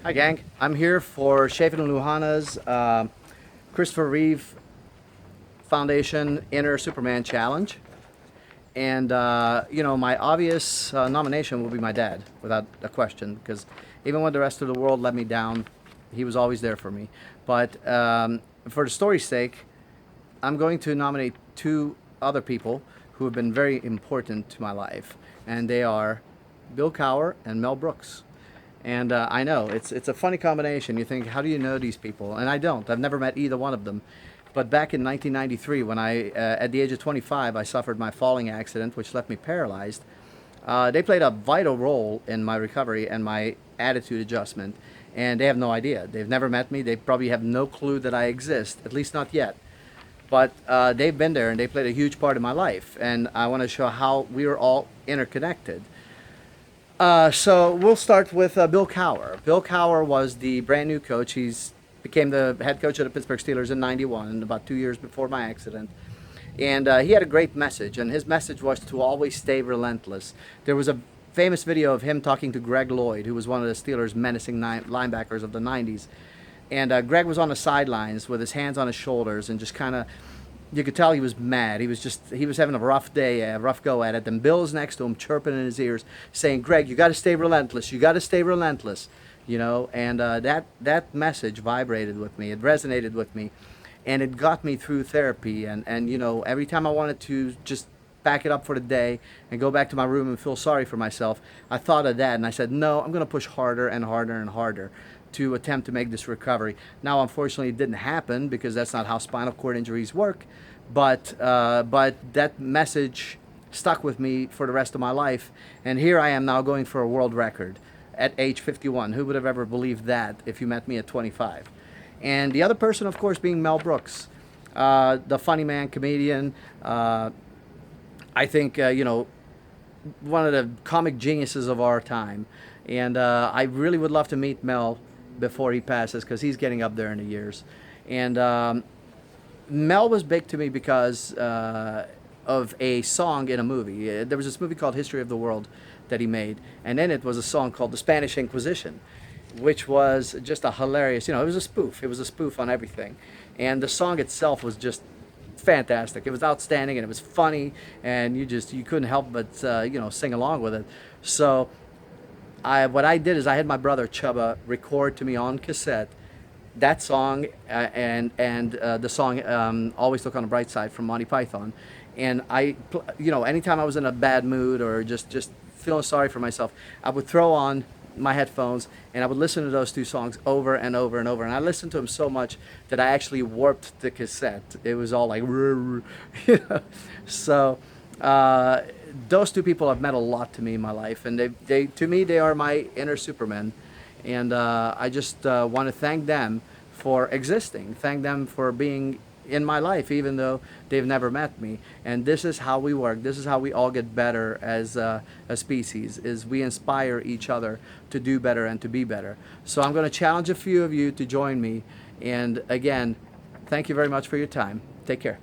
Hi, gang. I'm here for Shafin and Luhana's Christopher Reeve Foundation Inner Superman Challenge. And, my obvious nomination will be my dad, without a question, because even when the rest of the world let me down, he was always there for me. But for the story's sake, I'm going to nominate two other people who have been very important to my life, and they are Bill Cowher and Mel Brooks. And I know it's a funny combination. You think, how do you know these people? And I don't. I've never met either one of them. But back in 1993, when at the age of 25, I suffered my falling accident, which left me paralyzed. They played a vital role in my recovery and my attitude adjustment. And they have no idea. They've never met me. They probably have no clue that I exist, at least not yet. But they've been there and they played a huge part in my life. And I want to show how we are all interconnected. So we'll start with Bill Cowher. Bill Cowher was the brand new coach. He's became the head coach of the Pittsburgh Steelers in '91, about 2 years before my accident. And he had a great message, and his message was to always stay relentless. There was a famous video of him talking to Greg Lloyd, who was one of the Steelers' menacing linebackers of the '90s. And Greg was on the sidelines with his hands on his shoulders and just kind of, you could tell he was mad. He was having a rough day, a rough go at it. And Bill's next to him, chirping in his ears, saying, "Greg, you got to stay relentless. You got to stay relentless." And that message vibrated with me. It resonated with me, and it got me through therapy. And every time I wanted to just back it up for the day and go back to my room and feel sorry for myself, I thought of that, and I said, no, I'm going to push harder and harder and harder to attempt to make this recovery. Now, unfortunately, it didn't happen because that's not how spinal cord injuries work. But that message stuck with me for the rest of my life, and here I am now going for a world record at age 51. Who would have ever believed that if you met me at 25? And the other person, of course, being Mel Brooks, the funny man, comedian. I think one of the comic geniuses of our time, and I really would love to meet Mel before he passes because he's getting up there in the years. And Mel was big to me because of a song in a movie. There was this movie called History of the World that he made, and in it was a song called The Spanish Inquisition, which was just a hilarious, it was a spoof. It was a spoof on everything. And the song itself was just fantastic. It was outstanding and it was funny, and you couldn't help but sing along with it. So what I did is I had my brother Chubba record to me on cassette that song and the song "Always Look on the Bright Side" from Monty Python. And anytime I was in a bad mood or just feeling sorry for myself, I would throw on my headphones and I would listen to those two songs over and over and over. And I listened to them so much that I actually warped the cassette. It was all like, So those two people have meant a lot to me in my life, and they are my inner Superman. And I just want to thank them for existing, thank them for being in my life, even though they've never met me. And this is how we work. This is how we all get better as a species, is we inspire each other to do better and to be better. So I'm going to challenge a few of you to join me. And again, thank you very much for your time. Take care.